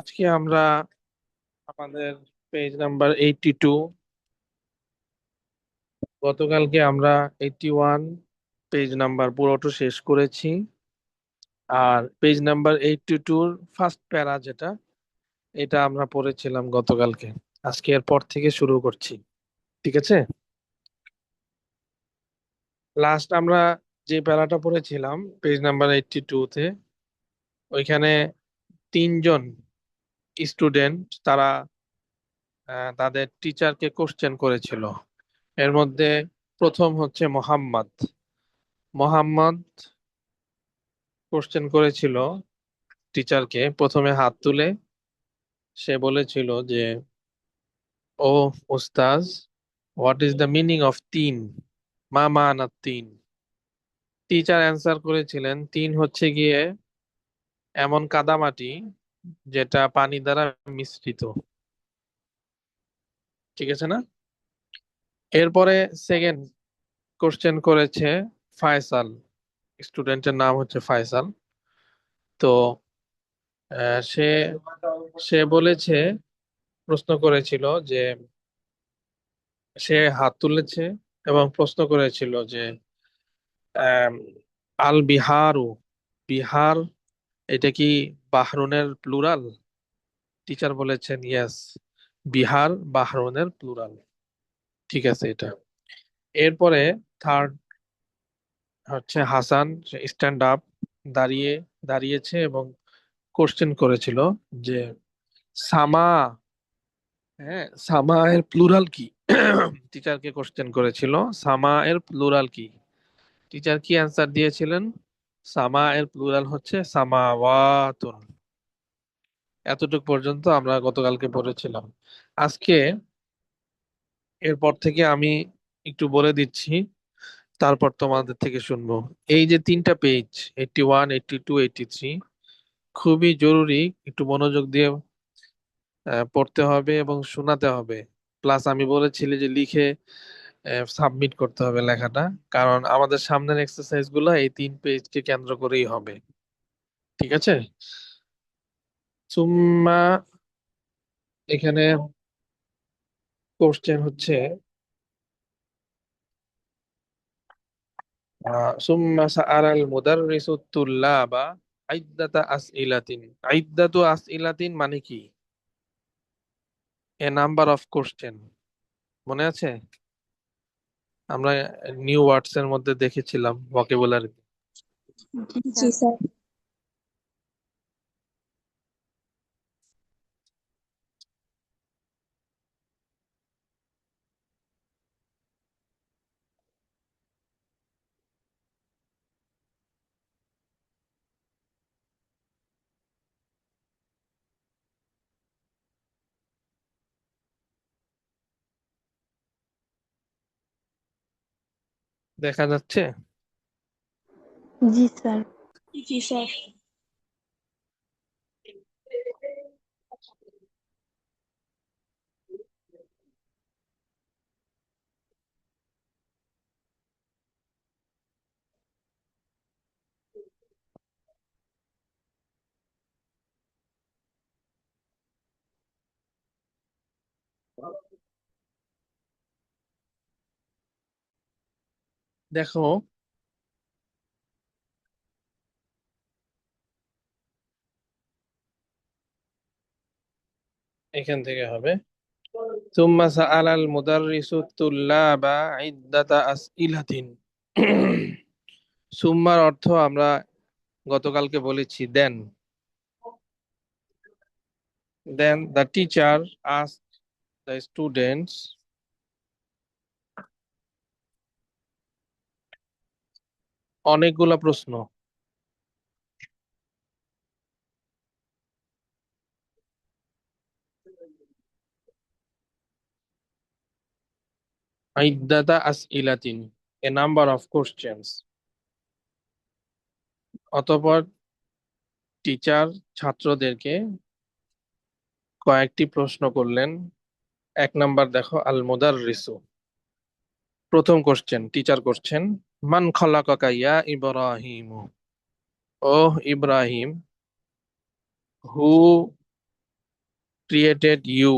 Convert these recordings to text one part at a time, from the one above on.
আজকে আমরা আমাদের পেজ নাম্বার 82। গতকালকে আমরা 81 পেজ নাম্বার পুরোটা শেষ করেছি। আর পেজ নাম্বার 82-র ফার্স্ট প্যারা যেটা, এটা আমরা পড়েছিলাম গতকালকে। আজকে এরপর থেকে শুরু করছি, ঠিক আছে? লাস্ট আমরা যে প্যারাটা পড়েছিলাম পেজ নাম্বার 82-তে, ওইখানে তিনজন স্টুডেন্ট তারা তাদের টিচারকে কোশ্চেন করেছিল। এর মধ্যে প্রথম হচ্ছে মোহাম্মদ। মোহাম্মদ কোশ্চেন করেছিল টিচারকে, প্রথমে হাত তুলে সে বলেছিল যে, ও উস্তাজ, what is the meaning of তিন, মা মানা তিন। টিচার অ্যান্সার করেছিলেন, তিন হচ্ছে গিয়ে এমন কাদামাটি যেটা পানি দ্বারা মিশ্রিত। ঠিক আছে না? এরপরে সেকেন্ড কোশ্চেন করেছে ফয়সাল। স্টুডেন্টের নাম হচ্ছে ফয়সাল। তো সে সে বলেছে, প্রশ্ন করেছিল যে, সে হাত তুলেছে এবং প্রশ্ন করেছিল যে আম, আল বিহারু, বিহার এটা কি বাহরুনের প্লুরাল? টিচার বলেছেন ইয়েস, বিহার বাহরুনের প্লুরাল। ঠিক আছে এটা। এরপরে থার্ড হচ্ছে হাসান, স্ট্যান্ড আপ, দাঁড়িয়ে দাঁড়িয়েছে এবং কোশ্চেন করেছিল যে সামা, হ্যাঁ, সামা এর প্লুরাল কি? টিচারকে কোশ্চেন করেছিল সামা এর প্লুরাল কি। টিচার কি অ্যান্সার দিয়েছিলেন? সামা এর প্লুরাল হচ্ছে সামাওয়াতুন। এতটুকু পর্যন্ত আমরা গতকালকে পড়েছিলাম। আজকে এরপর থেকে আমি একটু বলে দিচ্ছি, তারপর তোমাদের থেকে শুনবো। এই যে তিনটা পেজ, 81, 82, 83, খুবই জরুরি, একটু মনোযোগ দিয়ে পড়তে হবে এবং শোনাতে হবে। প্লাস আমি বলেছিলি যে লিখে সাবমিট করতে হবে লেখাটা, কারণ আমাদের সামনের এক্সারসাইজ গুলো এই তিন পেজকে কেন্দ্র করেই হবে। ঠিক আছে? সুম্মা, এখানে কোশ্চেন হচ্ছে সুম্মা সাআলাল মুদাররিসু তুল্লাবা আইদ্দাতা আসইলাতিন। আইদ্দাতু আসইলাতিন মানে কি? এ নাম্বার অফ কোশ্চেন। মনে আছে? আমরা নিউ ওয়ার্ডস এর মধ্যে দেখেছিলাম ভোকাবুলারি। জি স্যার। দেখা যাচ্ছে? জি স্যার। জি স্যার। দেখো, এখান থেকে হবে সুম্মা সাআলাল মুদাররিসু তুল্লাবা ইদ্দাতা আসইলাতিন। সুম্মার অর্থ আমরা গতকালকে বলেছি then. Then the teacher ask the students অনেকগুলা প্রশ্ন। ইদ্দাতা আসইলাতিন, এ নাম্বার অফ কোশ্চেনস। অতঃপর টিচার ছাত্রদেরকে কয়েকটি প্রশ্ন করলেন। এক নাম্বার দেখো, আল মুদাররিসু, প্রথম কোশ্চেন টিচার করছেন, মান খালাকাকা ইয়া ইব্রাহিম, ও ইব্রাহিম, হু ক্রিয়েটেড ইউ,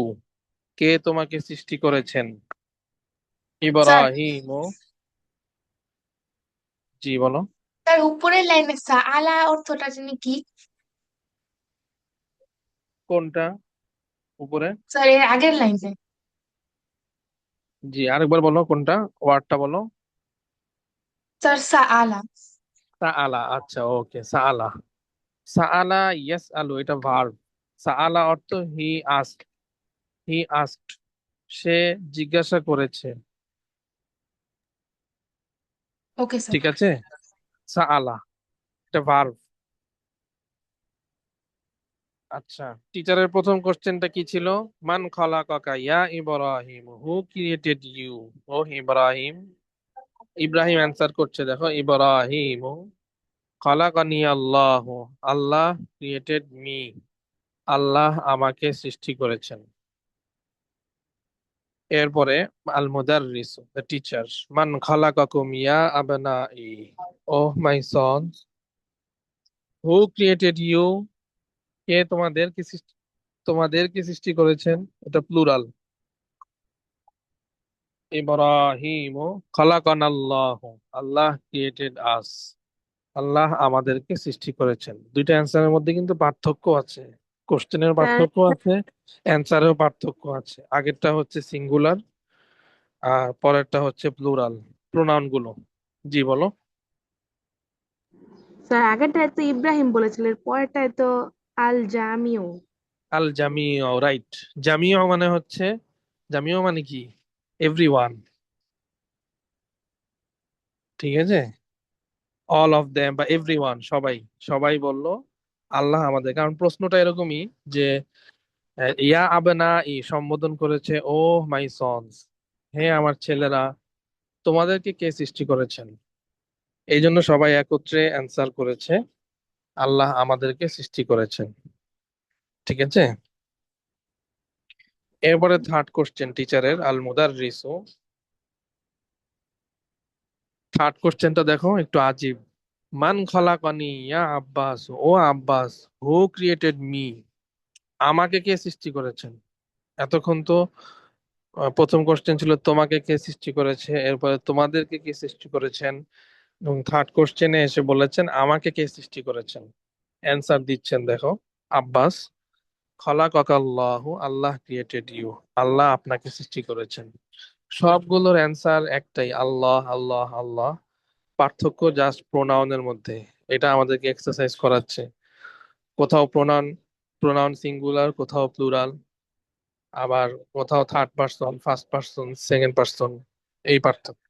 কে তোমাকে সৃষ্টি করেছেন? স্যার, ইব্রাহিম। জি বলো। তার উপরের লাইনে আলা অর্থটা জানি কি? কোনটা উপরে? স্যার, এর আগের লাইনে। জি আরেকবার বলো, কোনটা ওয়ার্ডটা বলো। স্যার, আলা। সাআলা, আচ্ছা ওকে, সাআলা। সাআলা ইয়েস আলু, এটা ভার্ব। সাআলা অর্থ হি আস্ক, হি আস্কড, সে জিজ্ঞাসা করেছে। Okay sir. ঠিক আছে, সাআলা এটা ভার্ব। আচ্ছা, টিচারের প্রথম কোশ্চেনটা কি ছিল? মান খালাকাকা ইয়া Ibrahim, who created you? O Ibrahim. Ibrahim answer করছে, দেখো, ইব্রাহিম খালাকানি আল্লাহ, আল্লাহ ক্রিয়েটেড মি, আল্লাহ আমাকে সৃষ্টি করেছেন। এরপরে আল মুদাররিস, দ্য টিচার, মান খালাকাকুম ইয়া আবনাই, O my sons, who created you, কে তোমাদেরকে সৃষ্টি করেছেন? এটা প্লুরাল। ইব্রাহিম খালাকানাল্লাহ, আল্লাহ ক্রিয়েটেড আস, আল্লাহ আমাদেরকে সৃষ্টি করেছেন। দুইটা অ্যান্সারের মধ্যে কিন্তু পার্থক্য আছে, কোশ্চেনের স্যার পার্থক্য আছে, অ্যান্সারেও পার্থক্য আছে। আগেরটা হচ্ছে সিঙ্গুলার, আর পরেরটা হচ্ছে প্লুরাল, প্রোনাউন গুলো। জি বলো। স্যার আগেরটায় তো ইব্রাহিম বলেছিলেন, পরেরটায় তো আল জামিউ। আল জামিউ, রাইট। জামিউ মানে হচ্ছে, জামিউ মানে কি? এভরিওয়ান। ঠিক আছে, অল অফ দেম বা এভরিওয়ান, সবাই, সবাই বলল আল্লাহ আমাদের। কারণ প্রশ্নটা এরকমই যে ইয়া আবেনা ই সম্বোধন করেছে, ও মাই সন্স, হে আমার ছেলেরা, তোমাদেরকে কে সৃষ্টি করেছেন? এই জন্য সবাই একত্রে অ্যান্সার করেছে, আল্লাহ আমাদেরকে সৃষ্টি করেছেন। ঠিক আছে, এরপরে থার্ড কোশ্চেন টিচারের, আল মুদাররিসু। থার্ড কোশ্চেনটা দেখো, একটু আজীব। মান খালাকানি ইয়া আব্বাস, ও আব্বাস, হু ক্রিয়েটেড মি, আমাকে কে সৃষ্টি করেছেন? এতক্ষণ তো প্রথম কোশ্চেন ছিল তোমাকে কে সৃষ্টি করেছে, এরপরে তোমাদেরকে কে সৃষ্টি করেছেন, এবং থার্ড কোশ্চেনে এসে বলেছেন আমাকে কে সৃষ্টি করেছেন। অ্যান্সার দিচ্ছেন, দেখো, আব্বাস খালাকাকাল্লাহু, আল্লাহ ক্রিয়েটেড ইউ, আল্লাহ আপনাকে সৃষ্টি করেছেন। সবগুলোর অ্যান্সার একটাই, আল্লাহ আল্লাহ আল্লাহ। পার্থক্য জাস্ট প্রোনাউনের মধ্যে। এটা আমাদেরকে এক্সারসাইজ করাচ্ছে। কোথাও প্রোনাউন, প্রোনাউন সিঙ্গুলার, কোথাও প্লুরাল, আবার কোথাও third person, first person, second person, এই পার্থক্য।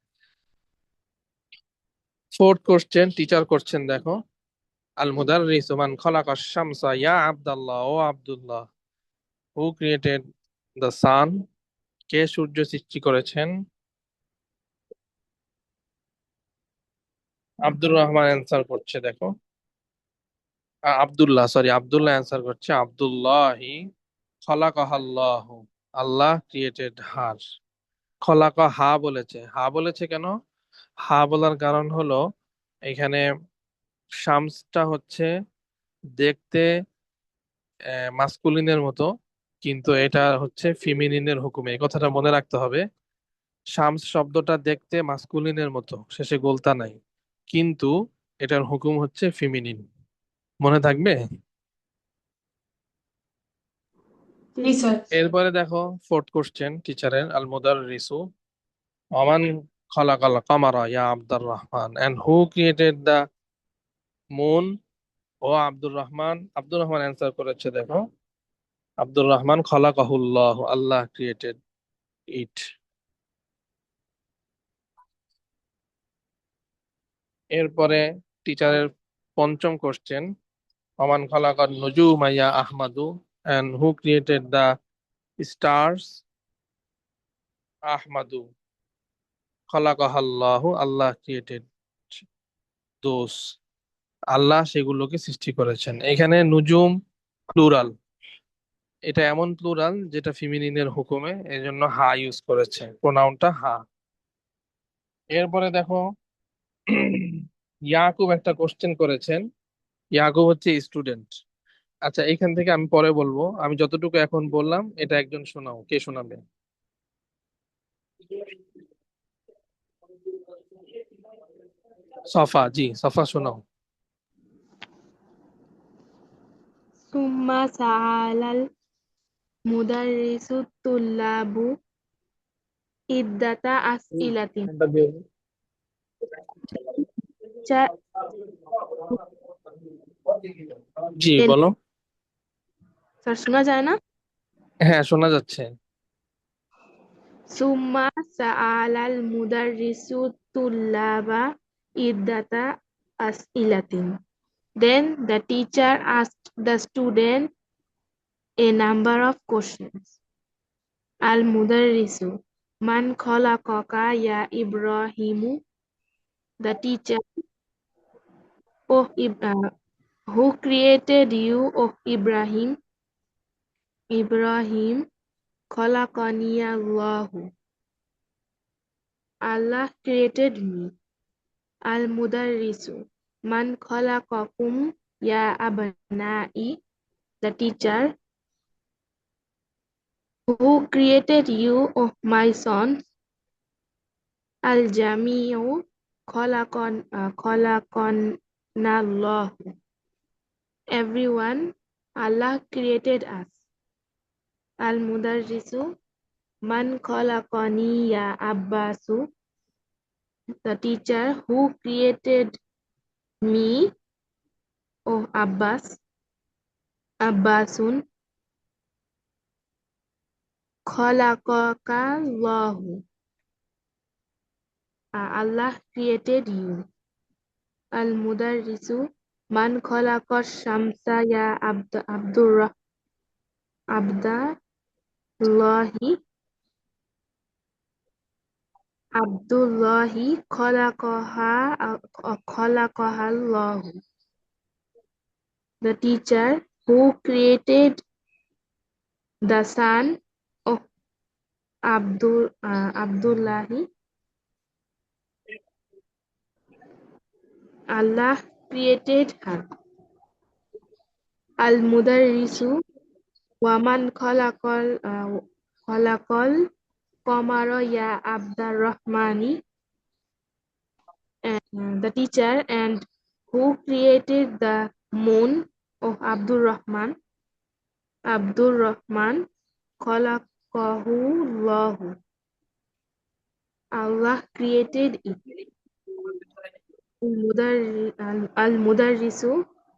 ফোর্থ কোশ্চেন টিচার করছেন, দেখো, আল মুদাররিস মান খালাকাশ শামসা ইয়া Abdullah, O Abdullah, who created the sun, কে সূর্য সৃষ্টি করেছেন? আব্দুর রহমান অ্যান্সার করছে, দেখো, আব্দুল্লাহ, সরি, আব্দুল্লাহ অ্যান্সার করছে, আব্দুল্লাহি খলাকাহাল্লাহ, আল্লাহ ক্রিয়েটেড হার। খলাকা হা বলেছে, হা বলেছে কেন? হা বলার কারণ হলো এখানে শামসটা হচ্ছে দেখতে মাস্কুলিনের মতো, কিন্তু এটা হচ্ছে ফিমিনিনের হুকুমে, এই কথাটা মনে রাখতে হবে। শামস শব্দটা দেখতে মাস্কুলিনের মতো, শেষে গোলতা নাই, কিন্তু এটার হুকুম হচ্ছে ফিমিনিন। মনে থাকবে। জি জি স্যার। স্যার। এরপরে দেখো, ফোর্থ কোশ্চেন টিচারের, আল মুদাররিসু ওমান খালাকাল কামারা ইয়া Abdur Rahman, and who created the moon, O Abdur Rahman. Abdur Rahman answer করেছে, দেখো, আব্দুর রহমান খালাকাহুল্লাহ, আল্লাহ ক্রিয়েটেড ইট। এরপরে টিচারের পঞ্চম কোশ্চেন, ওমান খালাকান নুজুম ইয়া আহমাদু, and who created the stars? আহমাদু খালাকাহাল্লাহু, আল্লাহ ক্রিয়েটেড দোস, আল্লাহ সেগুলোকে সৃষ্টি করেছেন। এখানে নুজুম প্লুরাল, এটা এমন প্লুরাল যেটা ফিমিনিনের হুকুমে, এই জন্য হা ইউজ করেছে, প্রোনাউনটা হা। এরপরে দেখো, ইয়াকুব একটা কোশ্চেন করেছেন। ইয়াকুব হচ্ছে স্টুডেন্ট, আচ্ছা, এখান থেকে আমি পরে বলবো। আমি যতটুকু এখন বললাম এটা একজন শোনাও, কে শোনাবে? সফা, জি সফা শোনাও। সুম্মা সাআলাল মুদাররিসু তুল্লাবু ইদ্দাতা আসইলাতিন। চা- জি এন- বলো। স্যার শোনা যায় না? হ্যাঁ, শোনা যাচ্ছে। সুম্মা সাআলাল মুদাররিসু তুল্লাবা ইদ্দাতা আসইলাতিন. Then the teacher asked the student a number of questions. Al Mudarrisu, Man khalaqaka ya Ibrahimu? The teacher, who created you, O Ibrahim? Ibrahim, khalaqani Allahu. Allah created me. Al Mudarrisu, Man khalaqakum ya Abnai? The teacher, who created you, O my sons? Al Jamiu, khalaqanallahu. Everyone, Allah created us. Al Mudarrisu, Man khalaqani ya Abbasu. The teacher, who created me, O Abbas. Abbasun, khalaqaka Allahu. Allah created you. Al Mudarrisu, Man khalaqa shamsa ya Abdullahi. Abdullahi khalaqaha Allahu. The teacher, who created the son of Abdullahi. Allah created her. Al Mudarrisu, Waman khalaqal qamara ya Abdurrahmani. And the teacher, and who created the moon of Abdurrahman. Abdurrahman khalaqahu Allahu. Allah created it. Al-Mudarrisu,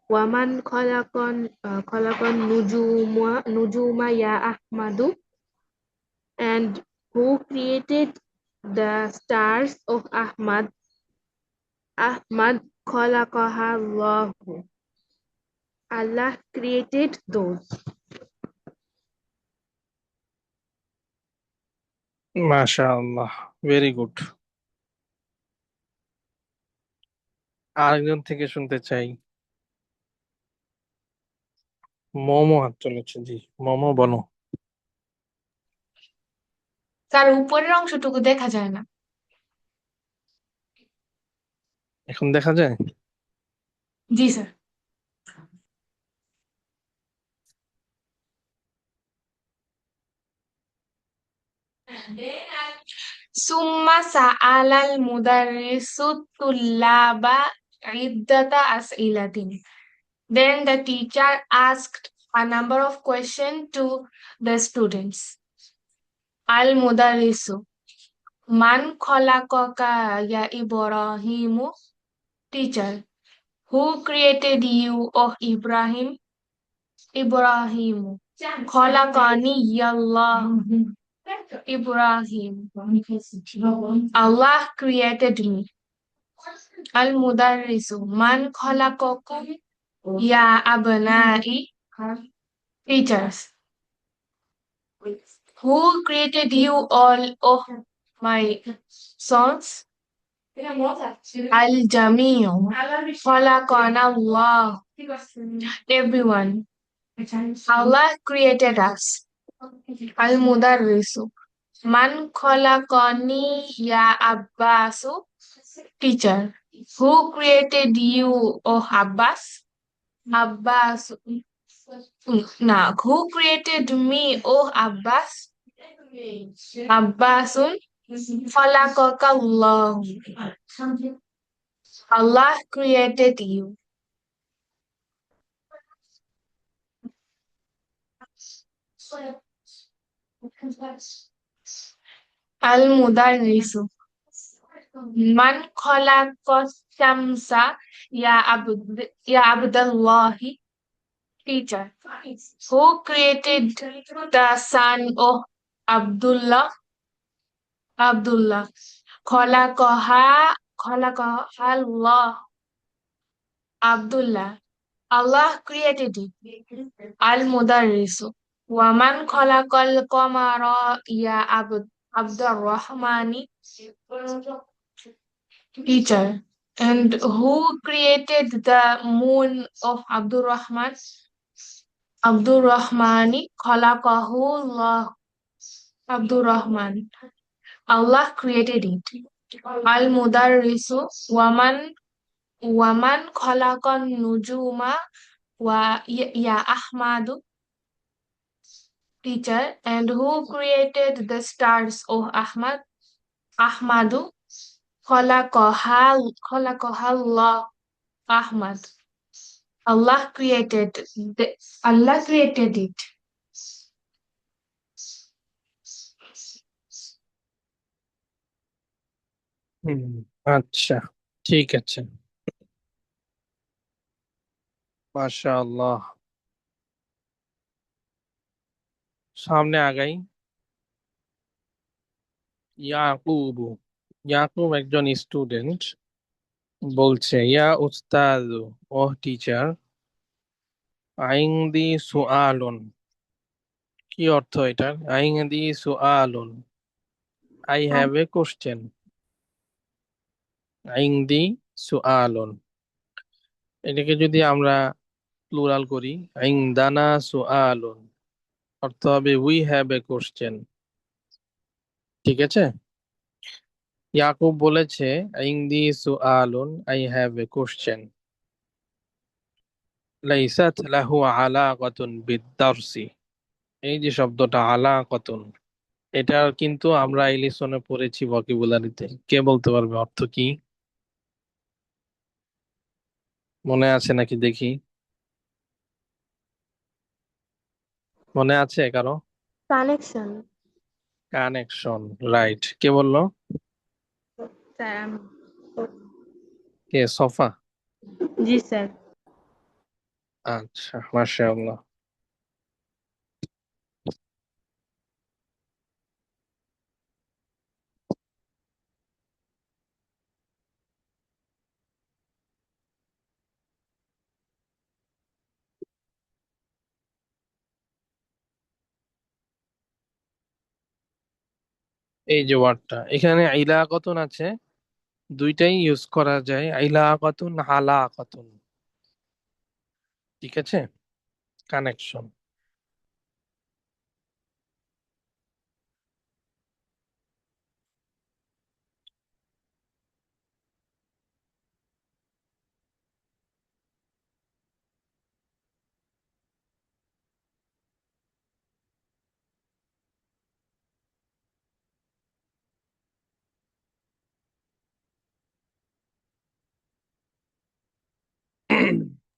Waman khalaqan nujuma ya Ahmadu. And who created the stars of Ahmad. Ahmad khalaqaha Allahu. Allah created those. মাশাআল্লাহ, very good. আরেকজন থেকে শুনতে চাই। মোমো হাত চলেছে, জি মোমো বলো। তার উপরের অংশটুকু দেখা যায় না। এখন দেখা যায়? জি স্যার। সুম্মা সাআলাল মুদাররিসু তুল্লাবা ইদ্দাতা আসইলাতিন. Then the teacher asked a number of questions to the students. Al Mudarrisu, Man khalaqaka ya Ibrahimu? Teacher, who created you, O Ibrahim? Ibrahimu, khalaqani Allah. Ibrahim, Allah created me. Al Mudarrisu, Man khalaqakum ya Abnai? Teachers, who created you all, of my sons? Al Jamiu, khalaqana Allah. Everyone, Allah created us. Al Mudarrisu, Man khalaqani ya Abbasu? Teacher, who created you, O Abbas? Abbas, Now, who created me, oh Abbas? Abbasun khalaqakallah. Allah created you. Al-Mudarrisu. Man khalaqas shamsa ya Abdullahi. Teacher. Who created the sun, oh Abdullah? Abdullah. Khalaqaha Allah. Abdullah. Allah created it. Al-Mudarrisu. Waman khalaqal qamara ya Abdurrahmani. Teacher. And who created the moon of Abdurrahman? Abdurrahmani khalaqahu Allah. Abdurrahman. Allah created it. Al-Mudarrisu. Waman khalaqan nujuma wa ya Ahmadu. Teacher. And who created the stars, oh Ahmad? Ahmadu. Khalaqahallah. Ahmad. Allah created it. আচ্ছা, ঠিক আছে, মাশাআল্লাহ। সামনে আগাই। ইয়াকুব ইয়াকুব একজন student, বলছে ইয়া উস্তাদ, ও teacher, আইনদি সুআলুন। কি অর্থ এটার? আইনদি সুআলুন, আই হ্যাভ এ কোশ্চেন। আইনদি সুআলুন, এটাকে যদি আমরা প্লুরাল করি, আইনদানা সুআলুন, অর্থ হবে উই হ্যাভ এ কোশ্চেন। ঠিক আছে? ইয়াকুব বলেছে আইনদি সুআলুন, আই হ্যাভ এ কোশ্চেন। লাইসাত লাহু আলাকাতুন বিদ-দারসি। এই যে শব্দটা আলাকাতুন, এটা কিন্তু আমরা এই লিসনে পড়েছি ভোকাবুলারিতে। কে বলতে পারবে অর্থ কি? মনে আছে নাকি দেখি? মনে আছে কারো? কানেকশন। Connection, right. কে বললো? স্যার। কে? সফা? জি স্যার। আচ্ছা, মাশাআল্লাহ। এই যে ওয়ার্ডটা এখানে ইলাকাতুন আছে, দুইটাই ইউজ করা যায়, ইলাকাতুন হালাকাতুন। ঠিক আছে? কানেকশন।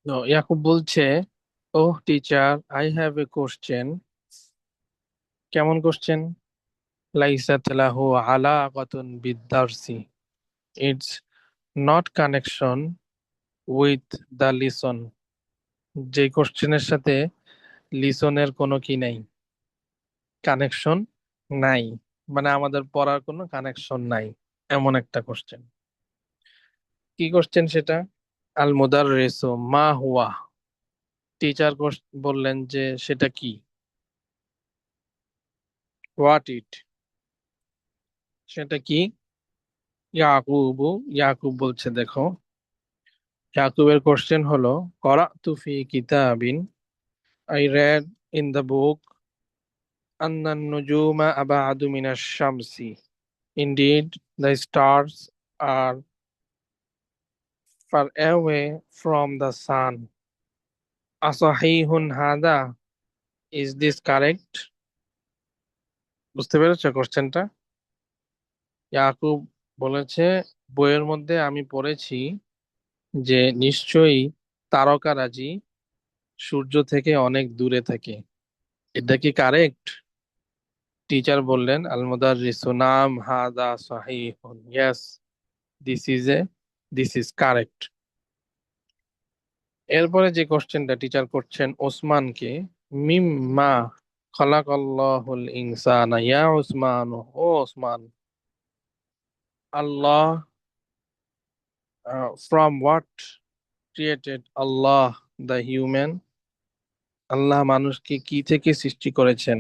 তো ইয়াকুব বলছে, ও teacher, I have a question. কেমন কোশ্চেন? লাইসাত লাহু আলাকাতুন বিদ-দারসি, it's not connection with the lesson. যে কোশ্চেনের সাথে লিসনের কোনো কি নাই, কানেকশন নাই, মানে আমাদের পড়ার কোনো কানেকশন নাই, এমন একটা কোশ্চেন। কি কোশ্চেন সেটা? আল মুদাররিসু মা হুয়া। টিচার বললেন যে সেটা কি, হোয়াট ইট, সেটা কি? ইয়াকুব বলছে, দেখো, ইয়াকুবের কোশ্চেন হলো, করাতু ফি কিতাবিন, I read in the book, আন্নান নুজুমা আবাদু মিনাশ শামসি, indeed the stars are, far away from the sun. আসাহিহুন হাদা, ইজ দিস কারেক্ট? বুঝতে পেরেছো কোশ্চেনটা? ইয়াকুব বলেছে, বইয়ের মধ্যে আমি পড়েছি যে নিশ্চয়ই তারকারাজি সূর্য থেকে অনেক দূরে থাকে। এটা কি কারেক্ট? টিচার বললেন, আল মুদাররিসু নাম হাদা সাহিহুন, ইয়েস, দিস ইজ কারেক্ট। এরপরে যে কোশ্চেনটা টিচার করছেন ওসমানকে, মিম্মা খালাকাল্লাহুল ইনসানা ইয়া Osman, O Osman, Allah, from what created Allah the human, Allah মানুষকে কি থেকে সৃষ্টি করেছেন?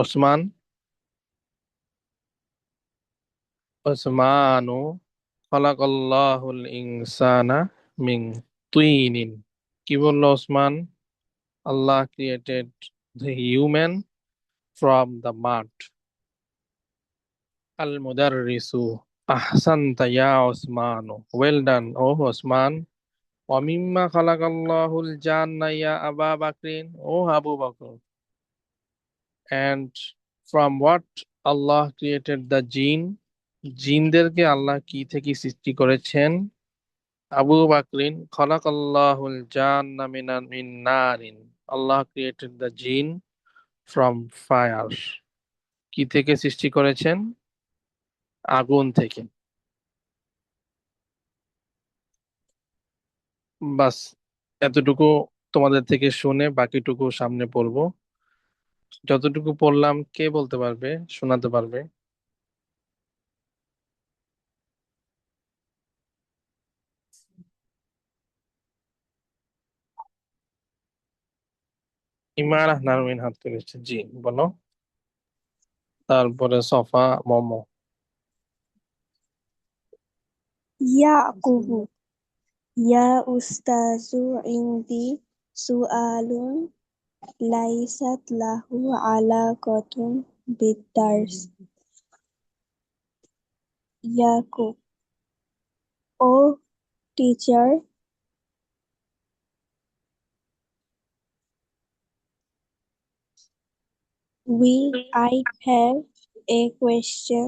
ওসমান, ওসমানু খালাকাল্লাহুল ইনসানা মিন তুইনিন। কি বললো Osman? Allah created the human from the mud. আল মুদাররিসু, আহসানতা ইয়া ওসমানু, ওয়েল ডান ও ওসমান। ওয়ামিম্মা খালাকাল্লাহুল জান্না ইয়া আবা বাকরিন, ও Abu Bakr, and from what Allah created the jinn, জিনদেরকে আল্লাহ কি থেকে সৃষ্টি করেছেন? আবু বাকরিন, খালাকাল্লাহুল জান্না মিন নারিন, আল্লাহ ক্রিয়েটেড দ্য জিন ফ্রম ফায়ার, কি থেকে সৃষ্টি করেছেন? আগুন থেকে। বাস, এতটুকু তোমাদের থেকে শুনে বাকিটুকু সামনে পড়বো। যতটুকু পড়লাম কে বলতে পারবে, শোনাতে পারবে? ইমারাহ নারমিন হাত তুলেছে, জি বলো। তারপরে সফা মোমো। ইয়াকুবু, ইয়া উস্তাজু ইনদি সুআলুন লাইসাত লাহু আলাকাতুন বিদ্দার্স। ইয়াকুব, ও teacher, I have a question.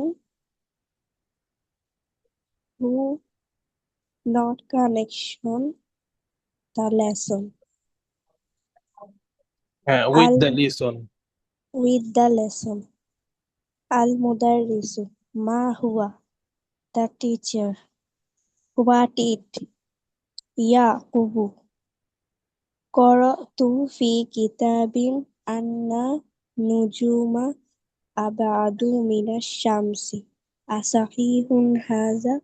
Who not connection the lesson? হ্যাঁ, with Al the lesson. with the lesson. Al mudarrisu, ma huwa, the teacher. What it? Yaqubu, qara'tu fi kitabin anna nujuma ab'adu minash shamsi. Asahihun hadha?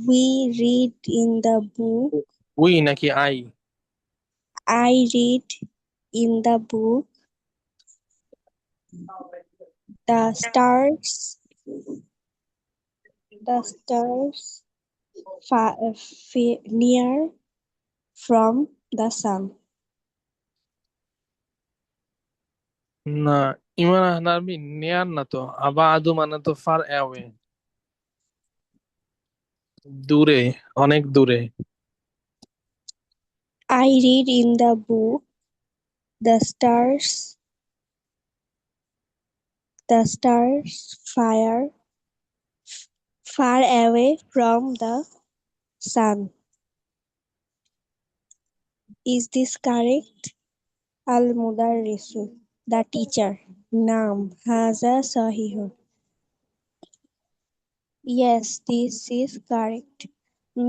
We read in the book. We নাকি I? I read in the book the stars near from the sun. না, ইমারাহ নারমিন নেয়ার না তো, আবা আদু মানে তো far away, দূরে, অনেক দূরে। I read in the book the stars far away from the sun. Is this correct? Al mudarrisu, the teacher. Naam, haza sahihun. Yes, this is correct.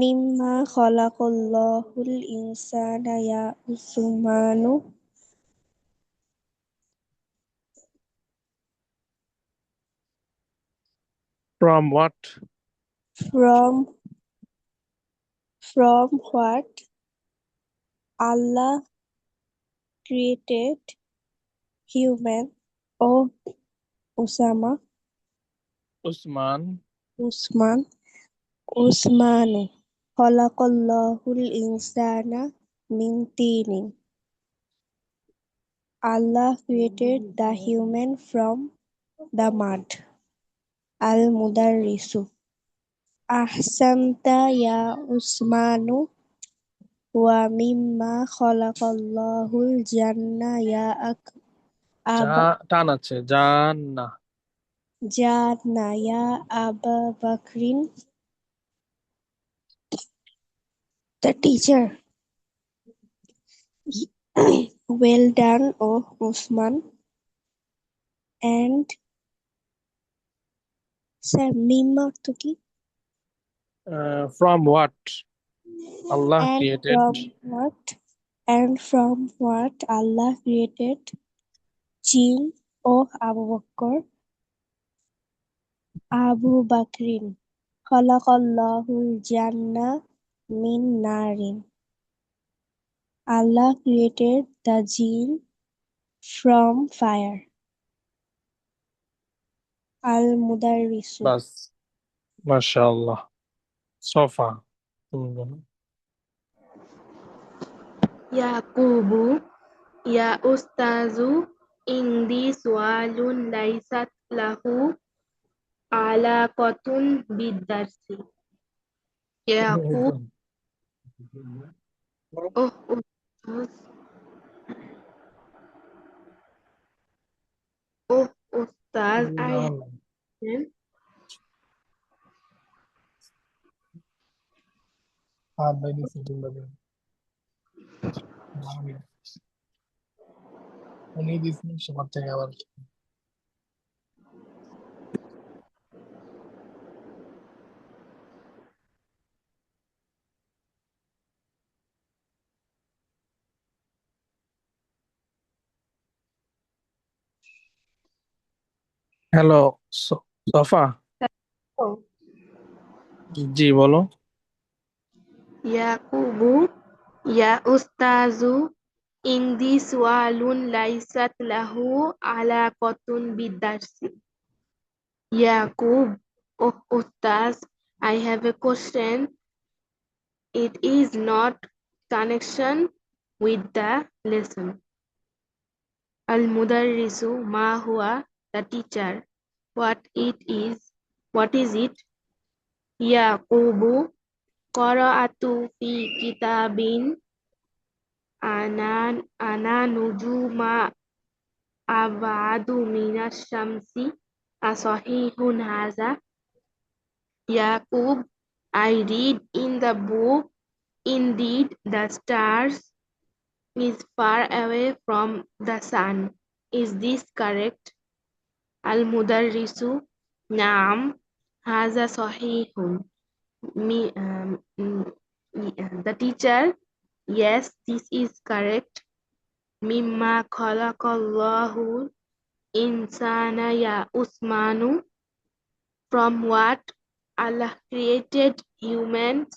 Mimma khalaqallahul insana ya usmanu. From what? From what Allah created human. Oh, Usman, Usmanu. Khalaqallahul insana min tinin. Allah created the human from the mud. Al mudarrisu. Ahsanta ya Usmanu. وَمِمَّا خَلَقَ اللَّهُ الْجَنَّةَ يَا টান আছে, জান্না। جَنَّةَ يَا أَبَا بَكْرٍ the teacher. Well done, O Usman. And sir মিম অর্থ কি? From what Allah And created from what? And from what Allah created jinn O Abu বাকরিন খলাকাল্লাহুল Jannah min Narine. Allah created the jinn from fire. Al-Mudarrisu. বাস, মাশাআল্লাহ। Sofa, তুমি বলো। Yakubu ইয়া উস্তাজু ইন্দি সুআলুন লাইসাত লাহু আলাকাতুন বিদ্দারসি। ইয়াকুব ওহ উস্তাজ ওহ উস্তাজ I have hello, sofa. জি বলো। Yakubu ইয়া উস্তাজু ইন্দি সুআলুন লাইসাত লাহু আলাকাতুন বিদ্দারসি। Yaqub, oh Ustaz, I have a question. It is not connection with the lesson. Al-Mudarrisu ma huwa, the teacher. What is it? Yaqubu qara'atu fi kitabin ana nujuma abadu minas shamsi asahihun haza. Yaqub, I read in the book, indeed the stars is far away from the sun. Is this correct? Al-Mudarrisu, Naam, Haza Sahihun. The teacher, yes, this is correct. Mimma khalaqallahu insana ya Usmanu, from what Allah created humans,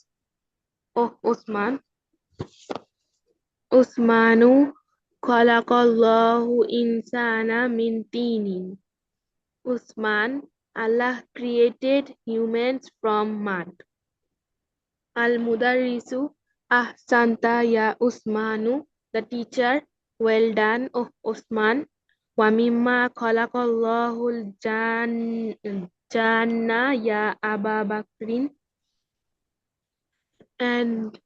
oh Usman. Usmanu khalaqallahu insana min tinin. Usman, Allah created humans from mud. Al-Mudarrisu, Ahsanta ya Usmanu, the teacher, well done, oh Usman. Wa mimma khalaqallahu al-janna ya Aba Bakrin, and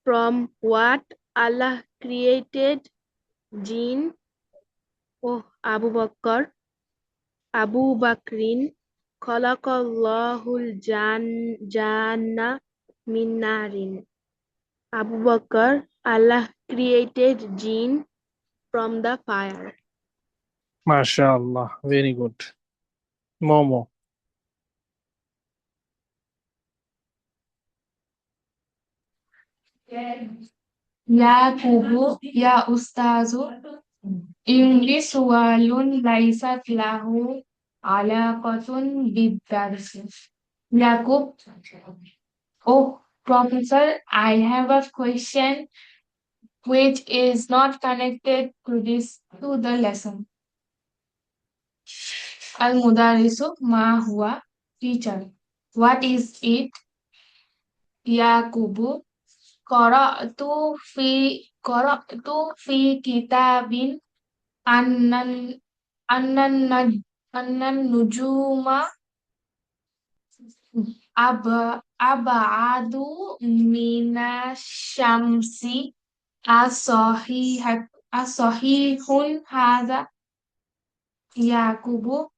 from what Allah created jinn, oh Abu Bakr. Abu Bakrin khalaqallahul janna min narin. Abu Bakr, Allah created jinn from the fire. মাশাআল্লাহ, very good. Momo. Yaqubu ya ustazu indi sualun laisat lahu alaqatun bid-darsi. Yaqub, oh professor, I have a question which is not connected to the lesson. Al-Mudarrisu ma huwa, teacher. What is it? Yaqubu qara'tu fi kitabin annan annan nujuma أب أبعد من الشمس أصحيح هذا يعقوب.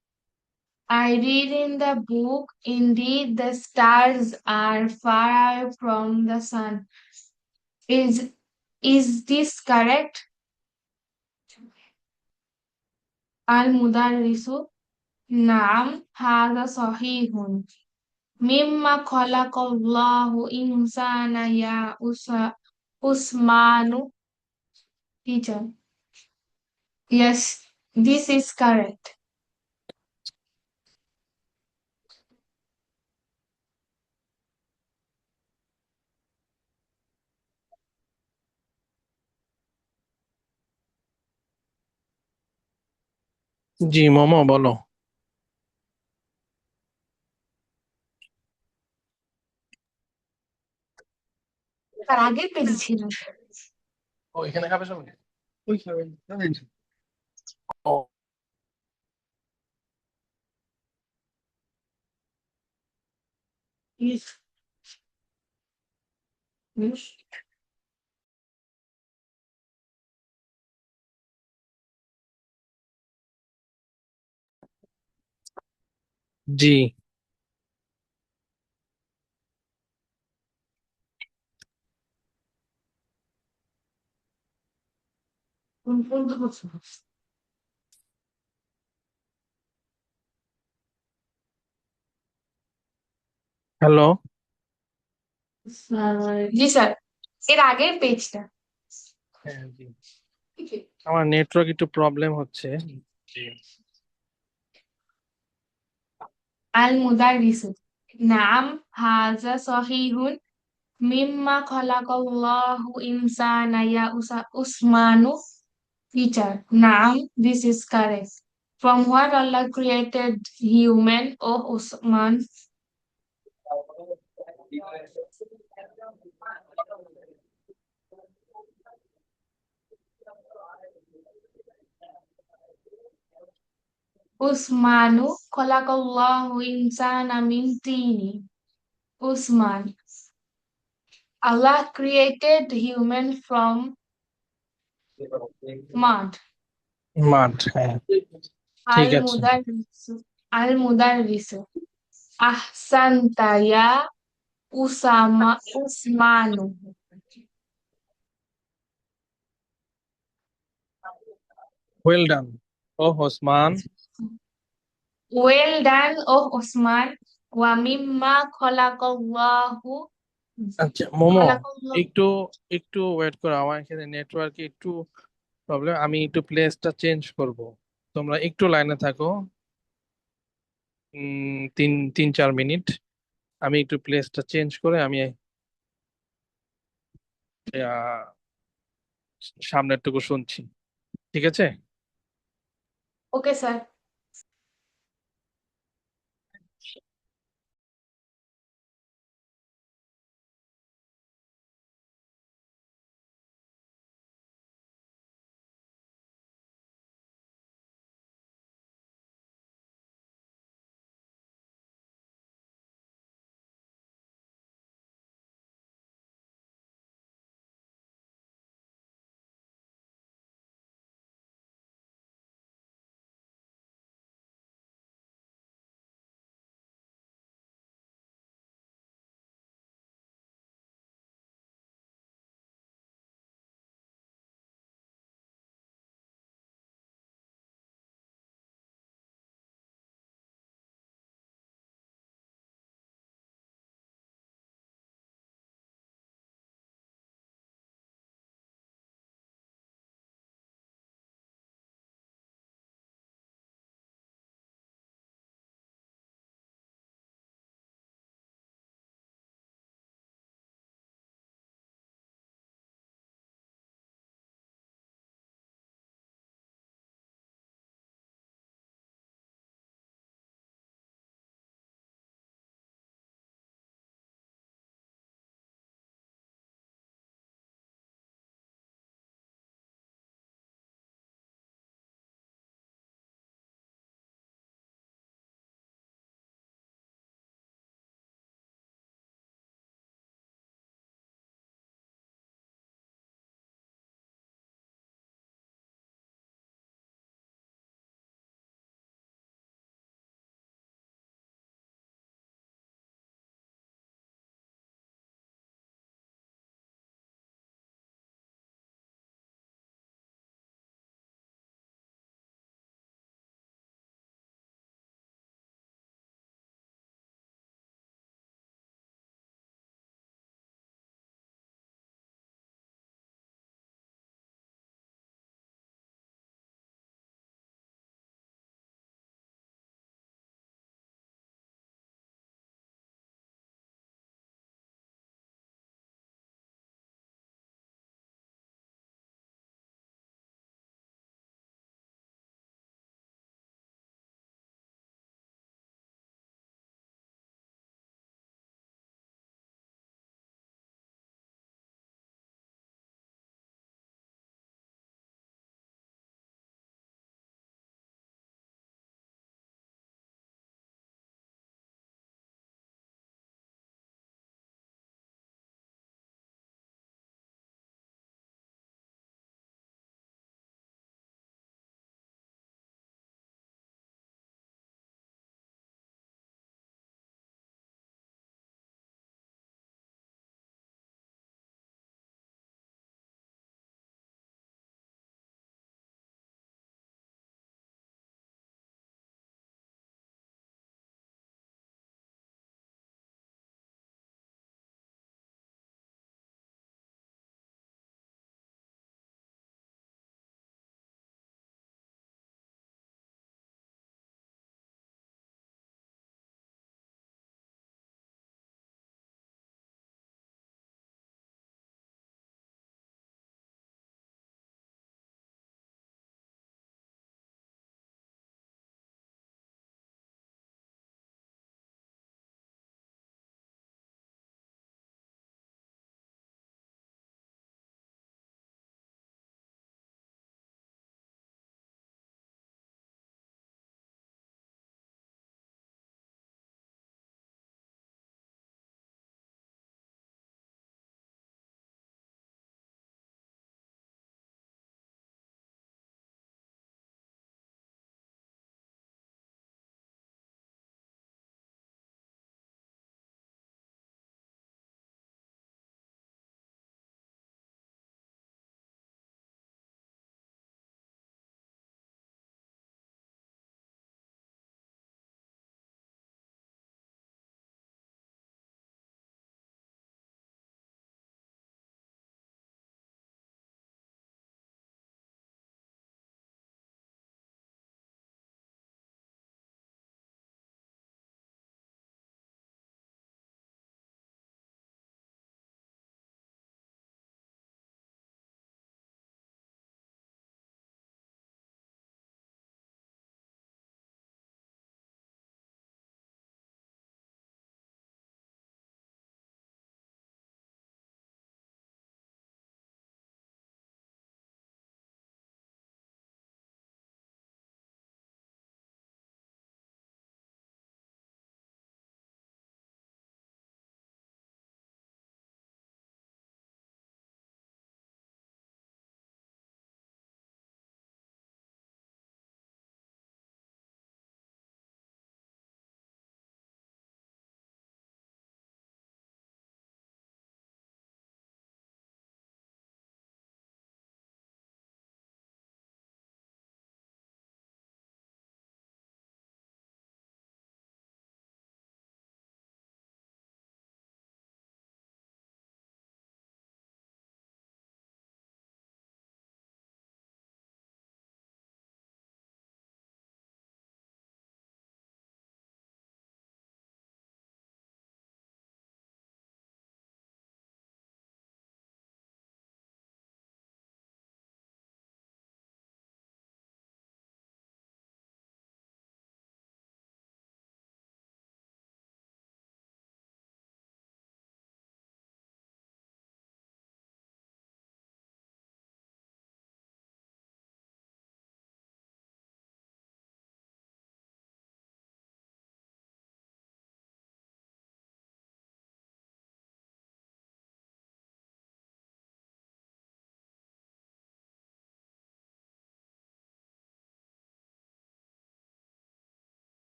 I read in the book, indeed the stars are far from the sun. Is is this correct? المدرس نعم هذا صحيح. مما خلق الله إنسان يا عثمان. Teacher. Yes, this is correct. জি মোমো বলো। তার আগের পেজে ছিল। ওইখানে খাবে সবাই? ওই খাবেন ও Yes. Yes. জি হ্যালো। জি স্যার, এর আগের পেজটা। হ্যাঁ জি, আমার নেটওয়ার্ক একটু প্রবলেম হচ্ছে। জি المدرس نعم هذا صحيح. مما خلق الله إنسان يا عثمان. Teacher, نعم, this is correct. From what Allah created human, oh Usman. Usmanu khalaqallahu insana min tini. Usman. Allah created human from mud. মাঠ, হ্যাঁ ঠিক আছে। Al-Mudarrisu. Al-Mudarrisu. Ahsanta ya Usmanu. Well done ও Osman. Well done, oh Usman. Wa mimma khalaqallahu. আচ্ছা momo, Khalaqallahu. একটু একটু wait করো, আমার এখানে নেটওয়ার্কে একটু প্রবলেম, আমি একটু প্লেসটা চেঞ্জ করব, তোমরা একটু লাইনে থাকো। 3-4 মিনিট, আমি একটু প্লেসটা চেঞ্জ করে আমি সামনেরটুকু শুনছি, ঠিক আছে? Okay, sir.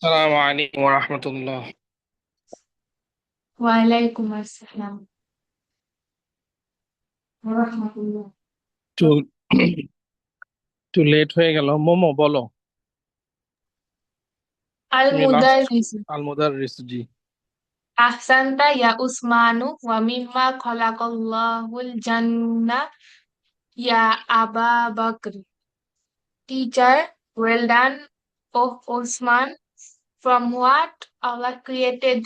আসসালামু আলাইকুম ওয়া রাহমাতুল্লাহ। ওয়ালাইকুম আসসালাম ওয়া রাহমাতুল্লাহ। একটু একটু লেট হয়ে গেল। মোমো বলো, আল তুমি লাস্ট। মুদাররিস আল মুদাররিস, জি। আহসানতা ইয়া উসমানু ওয়া মিম্মা খালাকাল্লাহুল জান্নাহ ইয়া আবা Bakr. Teacher, well done, oh Osman. From what Allah created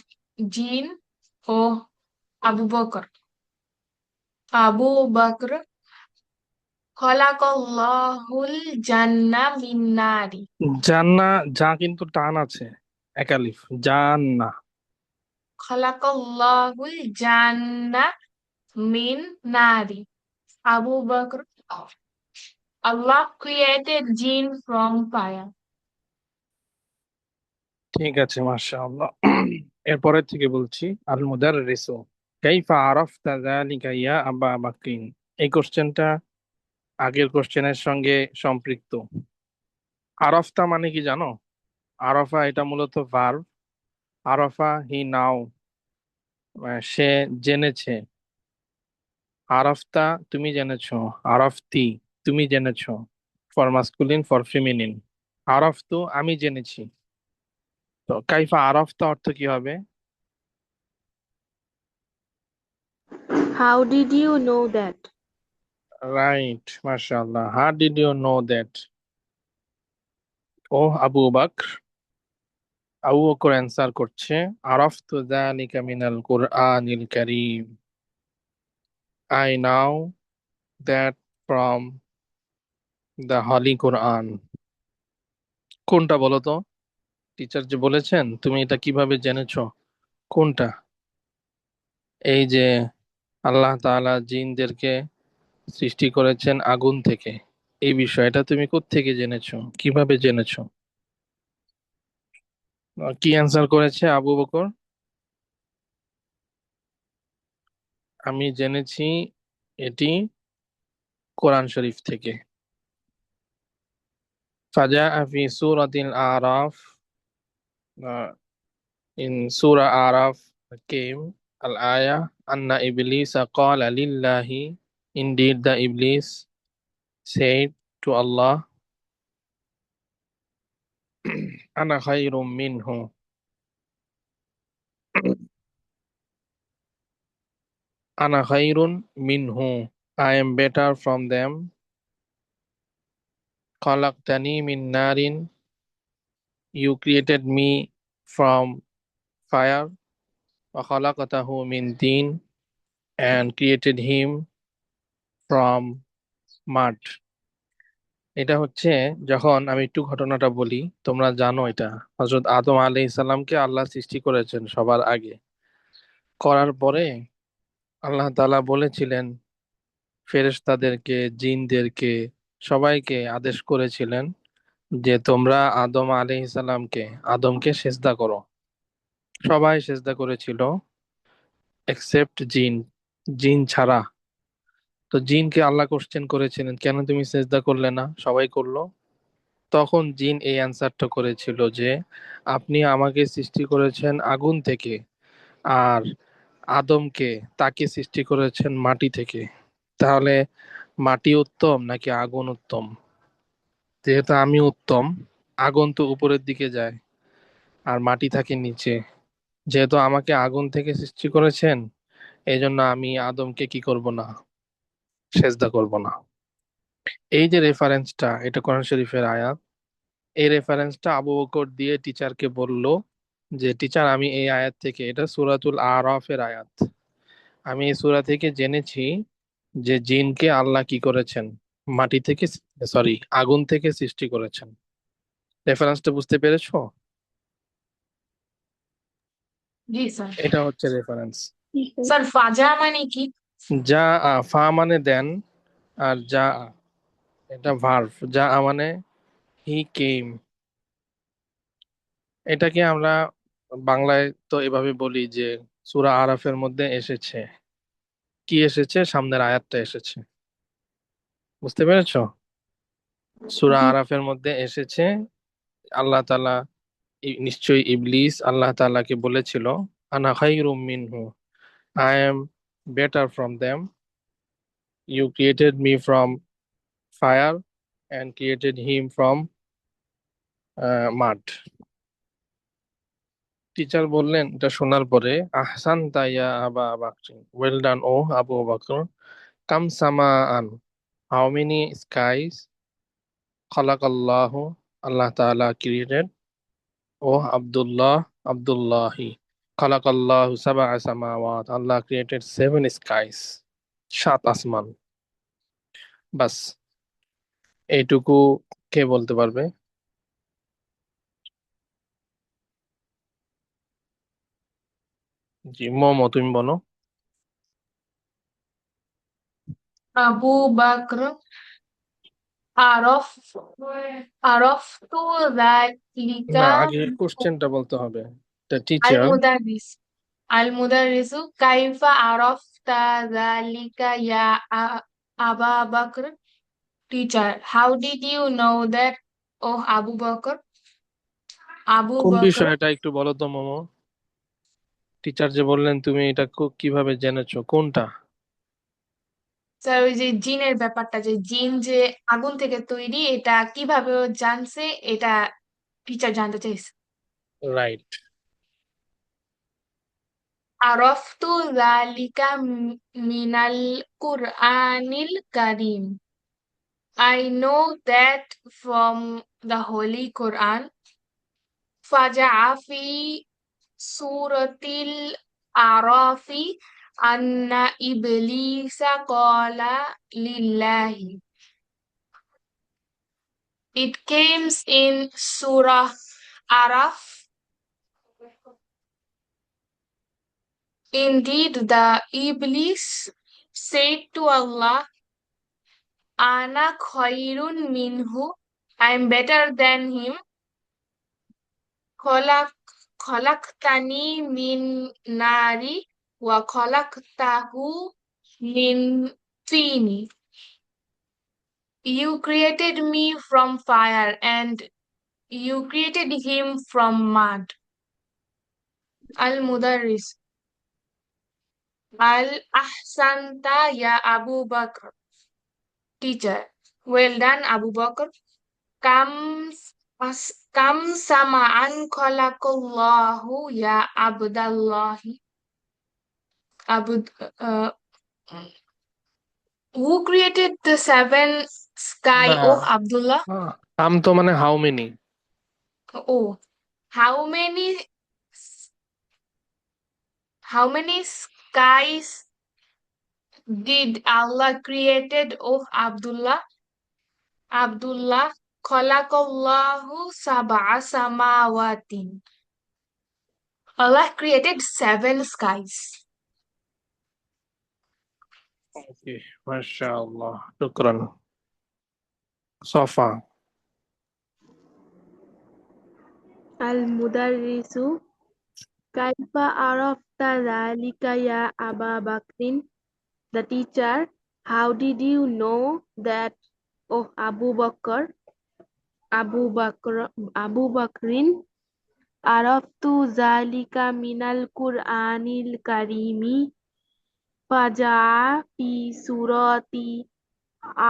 jinn, oh Abu Bakr. Abu Bakr, khalaqallahul jannah min nari. জান্না, যা কিন্তু টান আছে, একালিফ, জান্না। Khalaqallahul jannah min nari. Abu Bakr, Allah created jinn from fire. ঠিক আছে, মাশাআল্লাহ। এরপরের থেকে বলছি, আল মুদাররিস কাইফা আরাফতা যালিকা ইয়া আবা বাকরিন। এই কোশ্চেনটা আগের কোশ্চেনের সঙ্গে সম্পৃক্ত। আরাফতা মানে কি জানো? আরাফা এটা মূলত ভার্ব। আরাফা হি নাও, সে জেনেছে। আরাফতা তুমি জেনেছো। আরাফতি তুমি জেনেছো, ফর মাস্কুলিন ফর ফেমিনিন। আরাফতু আমি জেনেছি। তো কাইফা আরাফতা অর্থ কি হবে? How did you know that? Right, মাশাআল্লাহ। How did you know that? O Abu Bakr. Abu Bakr answer করছে, আরাফতু যালিকা মিনাল কুরআনিল কারীম। I know that from the holy Quran. কোনটা বলো তো? টিচার যে বলেছেন তুমি এটা কিভাবে জেনেছো, কোনটা? এই যে আল্লাহ তাআলা জিনদেরকে সৃষ্টি করেছেন আগুন থেকে, এই বিষয়টা তুমি কোত্থেকে জেনেছো, কিভাবে জেনেছো? কি অ্যান্সার করেছে আবু বকর? আমি জেনেছি এটি কোরআন শরীফ থেকে। ফাজাআ ফি সূরাতিল আরাফ, in Surah Araf came al ayah anna iblis qala lillahi, indeed the iblis said to Allah, ana khairum minhu, ana khairun minhu, I am better from them. Khalaqtani min narin, you created me from fire. Wa khalaqtahu min tin, and created him from mud. এটা হচ্ছে, যখন আমি একটু ঘটনাটা বলি, তোমরা জানো এটা, হযরত আদম আলাইহিস সালামকে আল্লাহ সৃষ্টি করেছেন সবার আগে। করার পরে আল্লাহ তাআলা বলেছিলেন ফেরেশতাদেরকে, জিনদেরকে, সবাইকে আদেশ করেছিলেন যে তোমরা আদম আলাইহিস সালামকে, আদমকে সেজদা করো। সবাই সেজদা করেছিল এক্সেপ্ট জিন, জিন ছাড়া। তো জিনকে আল্লাহ কোশ্চেন করেছিলেন, কেন তুমি সেজদা করলে না? সবাই করলো। তখন জিন এই অ্যান্সারটা করেছিল যে আপনি আমাকে সৃষ্টি করেছেন আগুন থেকে, আর আদমকে, তাকে সৃষ্টি করেছেন মাটি থেকে। তাহলে মাটি উত্তম নাকি আগুন উত্তম? যেহেতু আমি উত্তম, আগুন তো উপরের দিকে যায় আর মাটি থাকে নিচে। যেহেতু আমাকে আগুন থেকে সৃষ্টি করেছেন, এই জন্য আমি আদমকে কি করব না, সেজদা করব না। এই যে রেফারেন্সটা, এটা কোরআন শরীফের আয়াত। এই রেফারেন্সটা আবু বকর দিয়ে টিচারকে বলল যে টিচার, আমি এই আয়াত থেকে, এটা সূরাতুল আরাফের আয়াত, আমি এই সূরা থেকে জেনেছি যে জিনকে আল্লাহ কি করেছেন, মাটি থেকে, সরি, আগুন থেকে সৃষ্টি করেছেন। রেফারেন্সটা বুঝতে পেরেছো? জি স্যার। এটা হচ্ছে রেফারেন্স। স্যার ফাজা মানে কি? যা ফা মানে দেন, আর যা এটা ভার্ব। যা মানে হি কেম। এটাকে আমরা বাংলায় তো এভাবে বলি যে সূরা আরাফের মধ্যে এসেছে। কি এসেছে? সামনের আয়াতটা এসেছে। বুঝতে পেরেছো? সূরা জি আরাফের মধ্যে এসেছে, আল্লাহ তাআলা নিশ্চয়ই ইবলিস আল্লাহ তাআলাকে বলেছিল, আনা খায়রুম মিনহু, I am better from them, you created me from fire and created him from mud. Teacher বললেন, এটা শোনার পরে, আহসান তাইয়া আবা বাকর, well done o Abu Bakr, কাম সামাআন, হাউ মেনি স্কাইস খালাকাল্লাহু, আল্লাহ তাআলা ক্রিয়েটেড, ও আব্দুল্লাহ, আব্দুল্লাহি, খালাকাল্লাহু সাবআ সামাওয়াত, আল্লাহ ক্রিয়েটেড 7 skies, 7 আসমান। বাস, এইটুকু কে বলতে পারবে? জি, মোমো, তুমি বলো। Abu Bakr عرف عرفت ذلك না, আগে কোশ্চেনটা বলতে হবে। The teacher المدرس المدرس كيف عرفت ذلك يا أبا بكر teacher how did you know that oh Abu Bakr Abu কোন Bakr বিষয়টা একটু বলো তো মোমো। টিচার যে বললেন, তুমি এটা কিভাবে জেনেছো, কোনটা? স্যার ওই যে জিনের ব্যাপারটা যে জিন যে আগুন থেকে তৈরি এটা কিভাবে ও জানছে এটা টিচার জানতে চাইছে right. عرفت ذلك من القرآن الكريم I know that from the Holy Quran فجاء في سورة الأعراف أن إبليس قال لله It comes in Surah Araf. Indeed, the Iblis said to Allah, Ana khairun minhu, I am better than him. Khalaq, khalaqtani min nari wa khalaqtahu min tini. You created me from fire and you created him from mud. Al-Mudarris. Al-Ahsanta ya Abu Bakr. Teacher. Well done, Abu Bakr. Kam, kam samaan khalaqallahu ya Abdallahi. Abu, uh, who created the seven না, sky, oh Abdullah? আম তো মানে how many. Oh, how many how many skies did Allah created, oh Abdullah? Abdullah khalaqallahu sab'a samawatin. Allah created 7 skies. ওকে, মাশাআল্লাহ, শুকরান। Safa. المدرس كيف عرفت ذلك يا أبا بكر? The teacher, how did you know that, oh Abu Bakr? Abu Bakrin, عرفت ذلك من القرآن الكريم فجاء في سورة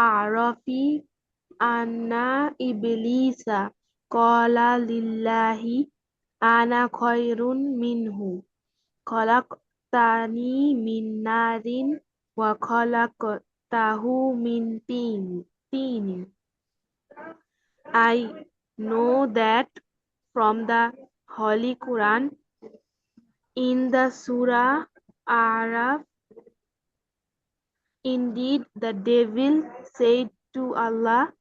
أعراف أن إبليس قال لله أنا خير منه خلقتني من نار وخلقته من طين. I know that from the Holy Quran in the Surah Araf. Indeed, the devil said to Allah,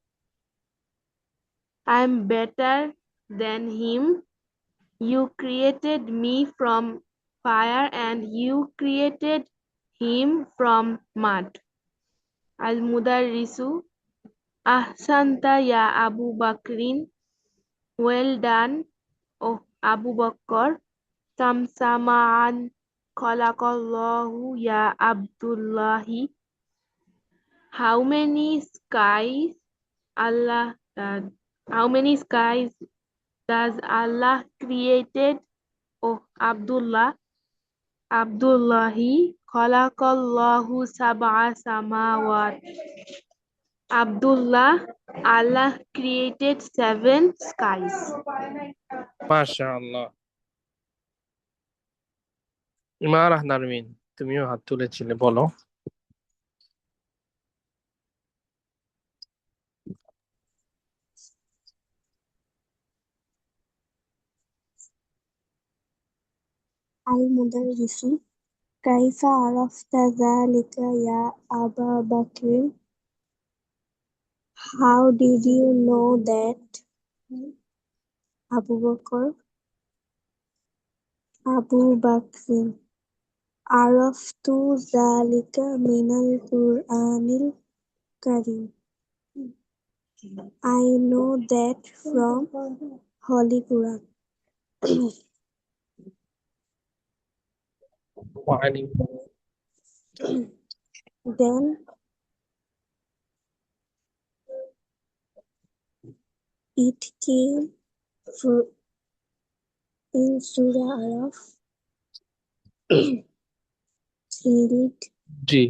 I am better than him. You created me from fire and you created him from mud. Al-Mudarrisu, Ahsanta ya Abu Bakrin. Well done, oh Abu Bakr. Samsamaan khalaqallahu ya Abdullahi. How many skies Allah how many skies does Allah created? Oh, Abdullahi khalaqallahu sab'a samawat. Abdullah, Allah created 7 skies. মাশাআল্লাহ। ইমারাহ নারমিন, তুমিও হাত তুলেছিলে, বলো। المدرس كيف عرفت ذلك يا أبا بكر? How did you know that, Abu Bakr? Abu Bakr عرفت ذلك من القرآن الكريم. I know that from Holy Quran. وعلي Then it came in Surah Araf. Read it. G.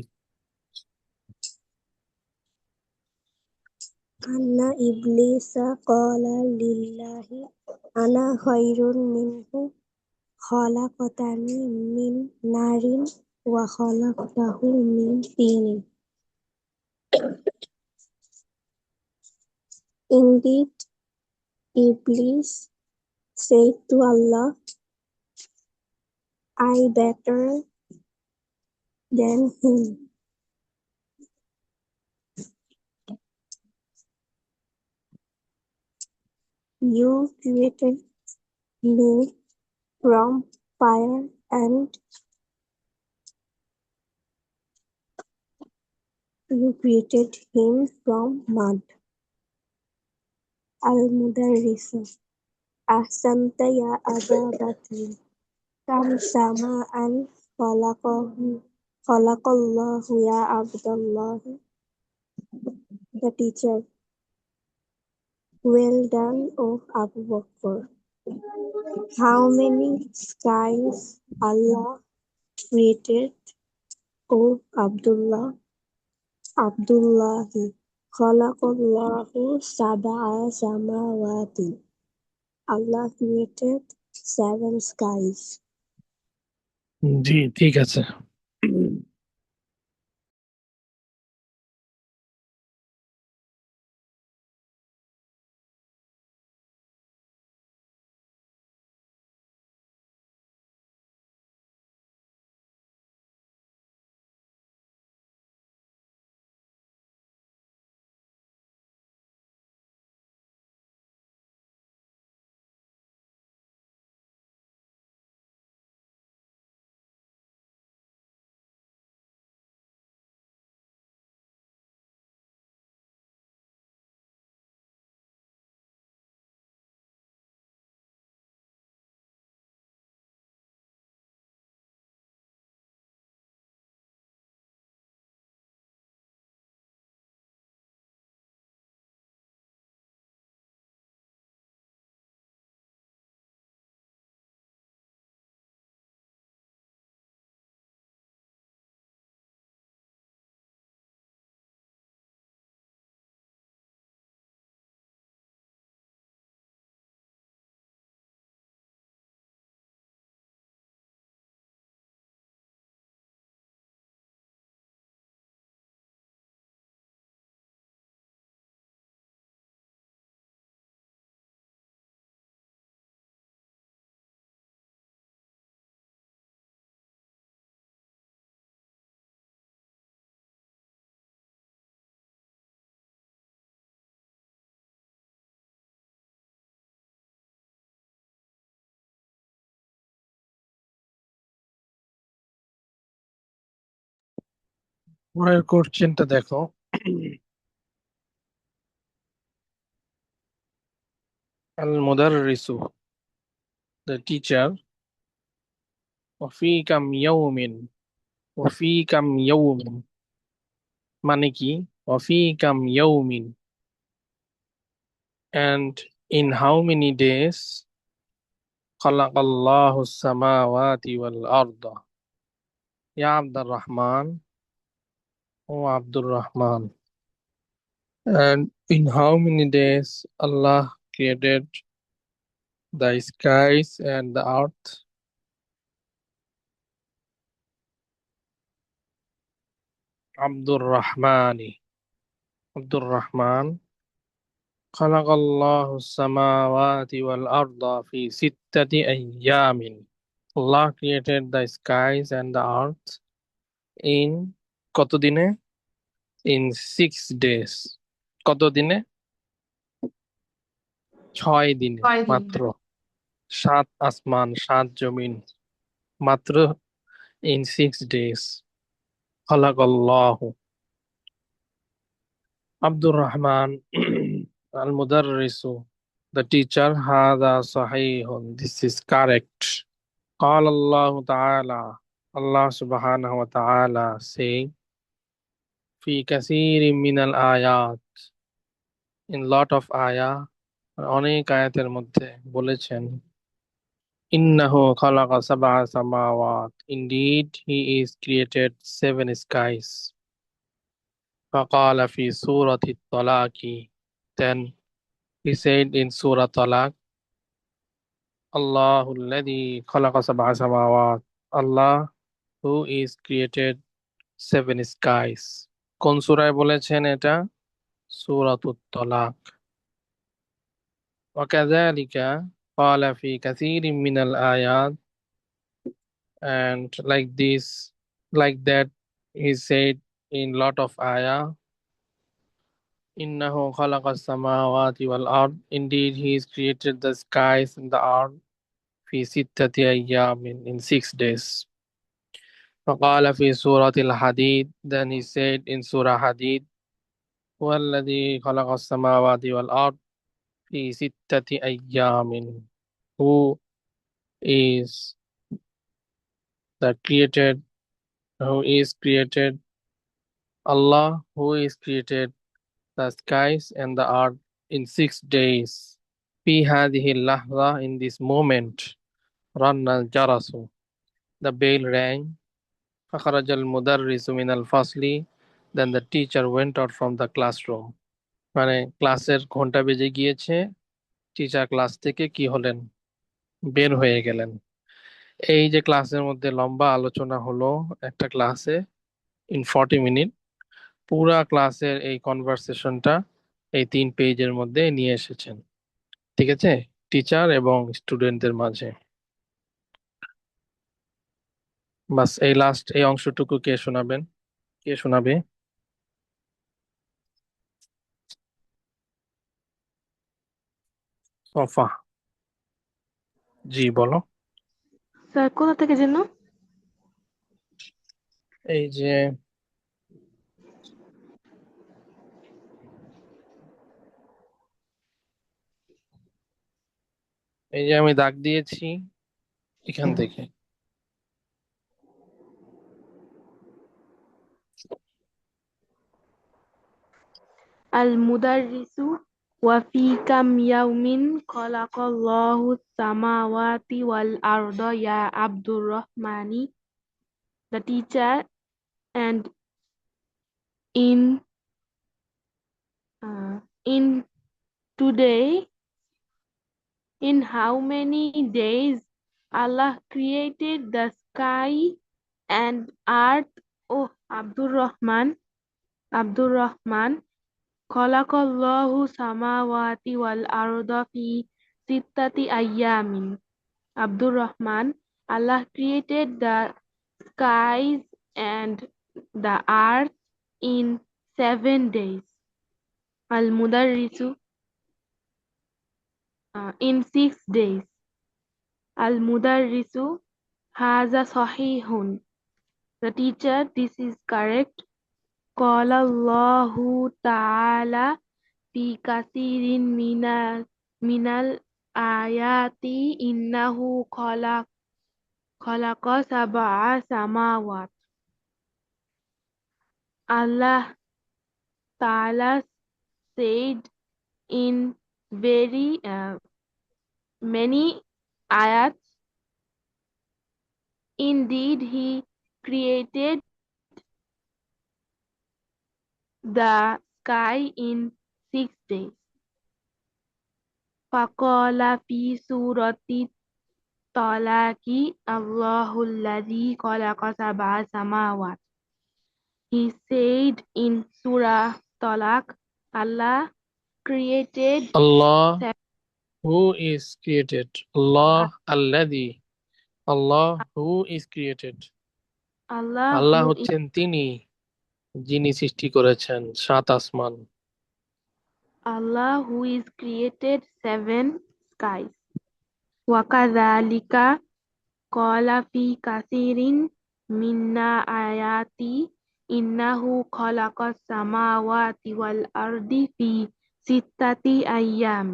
أن إبليس قال لله أنا خير منه خلقتني من نار وخلقته من طين. Indeed, Iblis said to Allah, I better than him. You created me from fire and you created him from mud. Al-Mudarris Ahsanta ya Aba Bakr. Kam sama'an khalaqallahu ya Abdullah. The teacher. Well done, O Abu Bakr. How many skies Allah created, O Abdullah? Abdullahi. Khalaqallahu sab'a samawati. Allah created 7 skies. জি, ঠিক আছে। পরের কোশ্চেনটা দেখো। আল মুদাররিসু, the teacher, Wafi কাম ইয়াউমিন, ওয়াফি কাম ইয়াউমিন মানে কি? ওয়াফি কাম ইয়াউমিন, and In how many days خلق الله السماوات والأرض يا عبد الرحمن وعبد الرحمن. And in how many days Allah created the skies and the earth? Abdul Rahmani. Abdul Rahman. خلق الله السماوات والأرض في ستة أيام. Allah created the skies and the earth in কত দিনে? In 6 days. কত দিনে? 6 দিনে 6 দিন। মাত্র। 7 আসমান 7 জমিন মাত্র in 6 days. خلق الله. Abdul Rahman al-Mudarrisu, the teacher, هذا صحيح. This is correct. قال الله تعالى, Allah subhanahu wa ta'ala saying, في كثير من الآيات, in lot of ayah, অনেক আয়াতের মধ্যে বলেছেন, إنه خلق سبع سماوات, indeed he is created 7 skies. فقال في سورة الطلاق, then he said in Surah Talaq, الله الذي خلق سبع سماوات, Allah who is created 7 skies. কোন সূরায় বলেছেন এটা? সূরাতুত তালাক। وكذلك قال في كثير من الآيات, and like this, like that he said in lot of ayah, إنه خلق السماوات والأرض, indeed he has created the skies and the earth في ستة أيام, in 6 days. فقال في سورة الحديد, then he said in Surah Hadid, هو الذي خلق السماوات والأرض في 6 أيام, who is the created, who is created, Allah who is created the skies and the earth in 6 days. في هذه اللحظة, in this moment, رن الجرس, the bell rang. فخرج المدرس من الفصل, then the teacher went out from the classroom. মানে ক্লাসের ঘন্টা বেজে গিয়েছে, teacher class থেকে কি হলেন? বের হয়ে গেলেন। এই যে ক্লাসের মধ্যে লম্বা আলোচনা হলো একটা ক্লাসে ইন 40 মিনিট, পুরা ক্লাসের এই কনভারসেশনটা এই 3 পেজের মধ্যে নিয়ে এসেছেন। ঠিক আছে, টিচার এবং স্টুডেন্টদের মাঝে। বাস এই লাস্ট এই অংশটুকু কে শোনাবেন? কে শোনাবে? সফা, জি বলো। স্যার কোথা থেকে যেন? এই যে আমি দাগ দিয়েছি এখান থেকে। المدرس وفي كم يوم خلق الله السماوات والأرض يا عبد الرحمن. The teacher, and in today, in how many days Allah created the sky and earth? Oh, Abdul Rahman, خلق الله السماوات والأرض في 6 أيام. Abdul Rahman, Allah created the skies and the earth in 7 days. Al-Mudarrisu, in 6 days. Al-Mudarrisu, haza sahihun. The teacher, this is correct. Qala Allahu Ta'ala fi kathirin minal ayati innahu khalaqa sab'a samawat. Allah Ta'ala said in very many ayats. Indeed, he created the sky in 6 days. فقال في سورة الطلاق الله الذي خلق سبع سماوات. He said in Surah Talaq, Allah created Allah, seven. who is created? Allah, alladhi. Allah, who is created? Allah Allah who is হচ্ছেন তিনি, যিনি সৃষ্টি করেছেন 7 আসমান। Allah who is created 7 skies. وَكَذَلِكَ قَالَ فِي كَثِيرٍ مِنْ آيَاتِهِ إِنَّهُ خَلَقَ السَّمَاوَاتِ وَالْأَرْضِ فِي 6 أَيَّامٍ.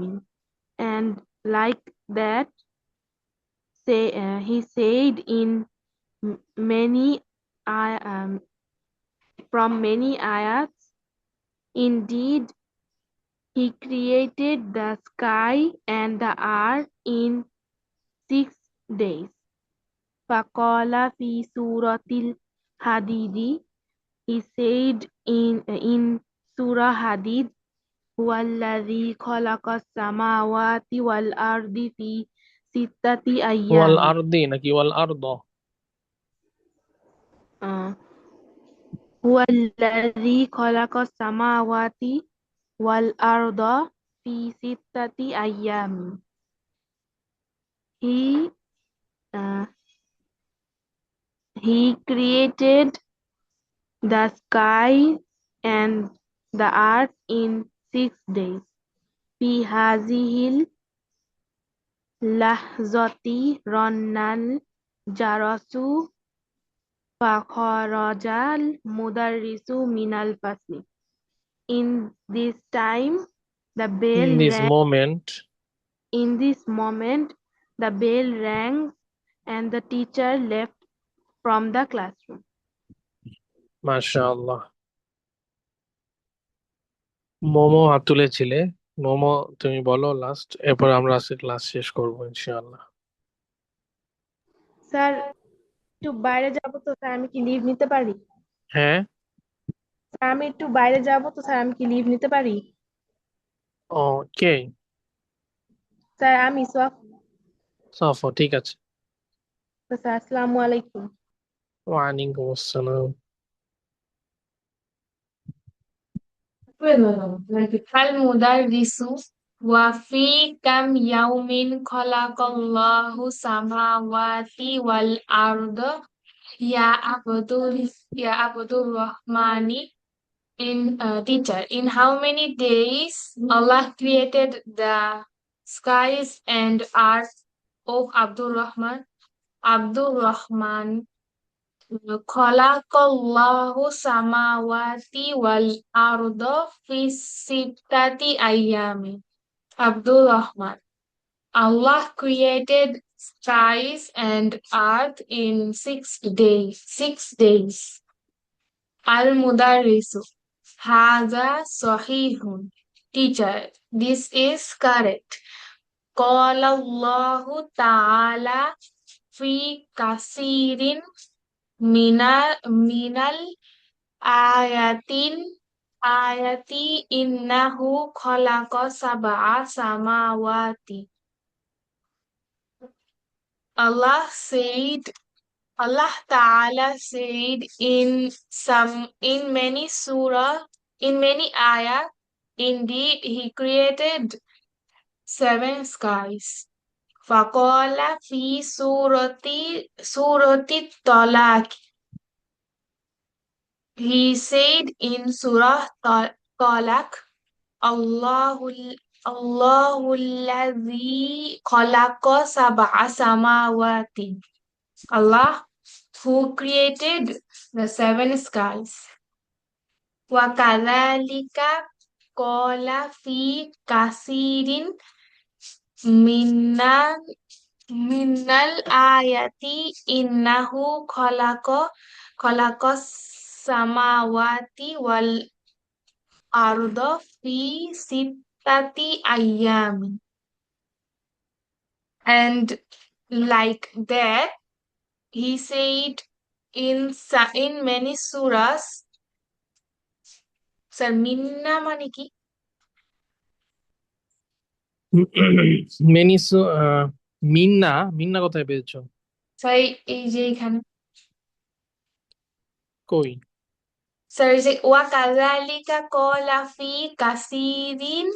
And like that, he said in many from many ayats, indeed he created the sky and the earth in 6 days. فقال في سورة الحديد. He said in Surah Hadid, هو الذي خلق السماوات والأرض في 6 ওয়াল أيام. আরদি নাকি ওয়াল আরদ? هو الذي خلق السماوات والأرض في 6 أيام. Uh, he created the sky and the earth in 6 days. في هذه اللحظة رن الجرس فخرج المدرس من الفصل. In this time, the bell In this rang. moment, In this moment, the bell rang and the teacher left from the classroom. মাশাআল্লাহ। মোমো হাত তুলেছিলে, মোমো তুমি বলো last, এরপর আমরা আজকে class শেষ করবো ইনশাআল্লাহ। স্যার, একটু বাইরে যাব তো স্যার, আমি কি লিভ নিতে পারি? হ্যাঁ, স্যার, আমি একটু বাইরে যাব তো স্যার, আমি কি লিভ নিতে পারি? ওকে, স্যার, আমি সাফা, ঠিক আছে। স্যার, আসসালামু আলাইকুম। ওয়ালাইকুম আসসালাম। المدرس وفي كم يوم خلق الله السماوات والأرض يا عبد الرحمن. Teacher, in how many days Allah created the skies and earth of Abdul Rahman? Abdul Rahman khalaqallahu samawati wal arda fi sittati ayyami. Abdul Rahman, Allah created skies and earth in 6 days. 6 days. Al Mudarrisu. Haza Sahihun. Teacher, this is correct. Qala Allahu Ta'ala fi kasirin minal ayatin ayati innahu khalaqa sab'a samawati. Allah said, Allah Ta'ala said in many surah, in many ayah, indeed he created 7 skies. Faqala fi surati talaq. He said in Surah Talaq, Allahul khalaqa sab'a samawati. Allah who created the 7 skies. Wa kadhalika qala fi kasirin minnal ayati innahu khalaqa samawati wal arda fi ayyamin. And like that, he said in many surahs. Sir, minna মানে কি? Many মিন্না মিন্না কোথায় পেয়েছো? Sir এই যে এখানে কই? স্যার এই যে ওয়া কাযালিকা ক্বালা ফি কাসীরিন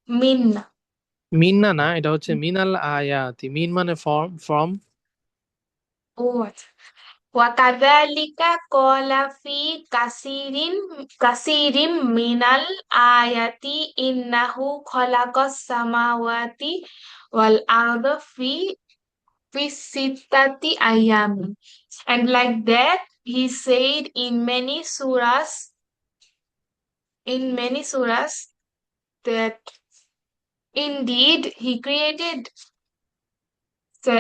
মিন্না। মিন্না না, এটা হচ্ছে মিনাল আয়াতি। মিন মানে ফ্রম। ও আচ্ছা। ওয়া কাযালিকা ক্বালা ফি কাসীরিন মিনাল আয়াতি ইন্নাহু খালাকাস সামাওয়াতি ওয়াল আরদা fi sittati ayyamin. And like that, he said in many surahs that indeed he created the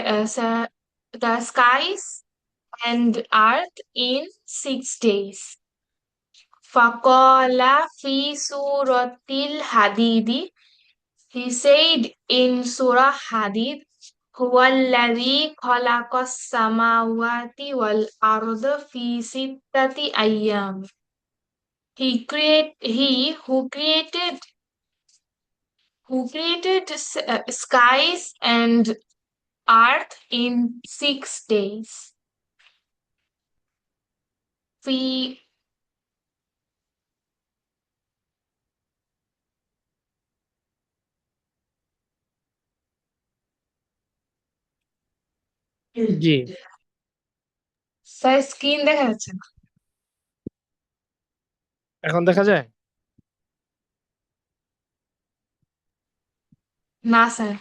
skies and earth in 6 days. Faqala fi suratil hadidi, he said in Surah Hadid, huwallazi khalaqas samawati wal arda fi sittati ayyam. He who created skies and earth in 6 days. Fi G. Sir screen দেখা যাচ্ছে না। এখন দেখা যায়? না sir.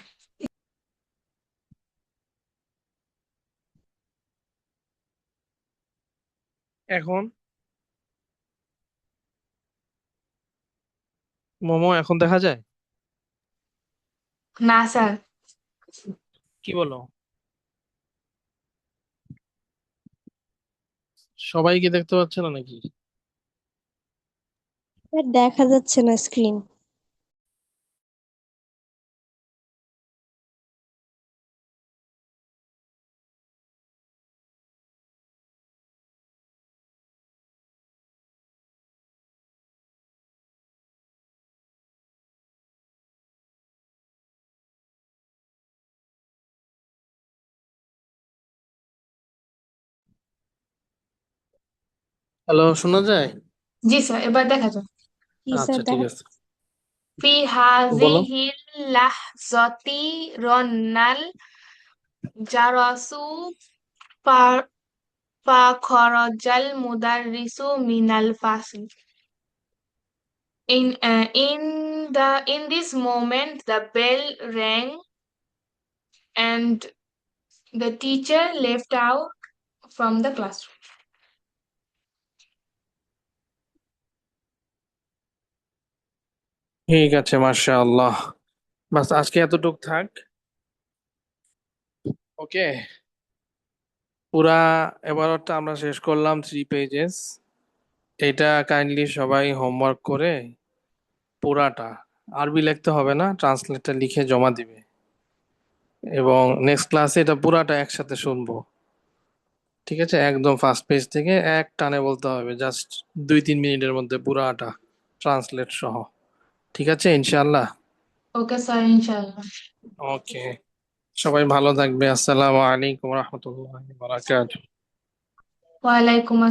এখন মোমো এখন দেখা যায়? না স্যার। কি বলো? সবাই কি দেখতে পাচ্ছে না নাকি? দেখা যাচ্ছে না স্ক্রিন। হ্যালো, শোনা যায়? জি স্যার, এবার দেখা যায়। কি স্যার আচ্ছা, ঠিক আছে, ফি বলো। হাযিহিল লাহযাতি রান্নাল জারাসু ফাখরাজাল মুদাররিসু মিনাল ফাসল. In this moment the bell rang and the teacher left out from the classroom. ঠিক আছে, মাশাআল্লাহ। বাস আজকে এতটুক থাক। ওকে, পুরা এবারটা আমরা শেষ করলাম 3 পেজেস। এটা কাইন্ডলি সবাই হোমওয়ার্ক করে পুরাটা, আরবি লিখতে হবে না, ট্রান্সলেটটা লিখে জমা দিবে, এবং নেক্সট ক্লাসে এটা পুরাটা একসাথে শুনবো। ঠিক আছে, একদম ফার্স্ট পেজ থেকে এক টানে বলতে হবে, জাস্ট 2-3 মিনিটের মধ্যে পুরাটা ট্রান্সলেট সহ। ঠিক আছে, ইনশাআল্লাহ। ওকে স্যার, ইনশাআল্লাহ। ওকে, সবাই ভালো থাকবে। আসসালামু আলাইকুম রহমতুল্লাহ বারাকাতুহু। ওয়ালাইকুম আসসালাম।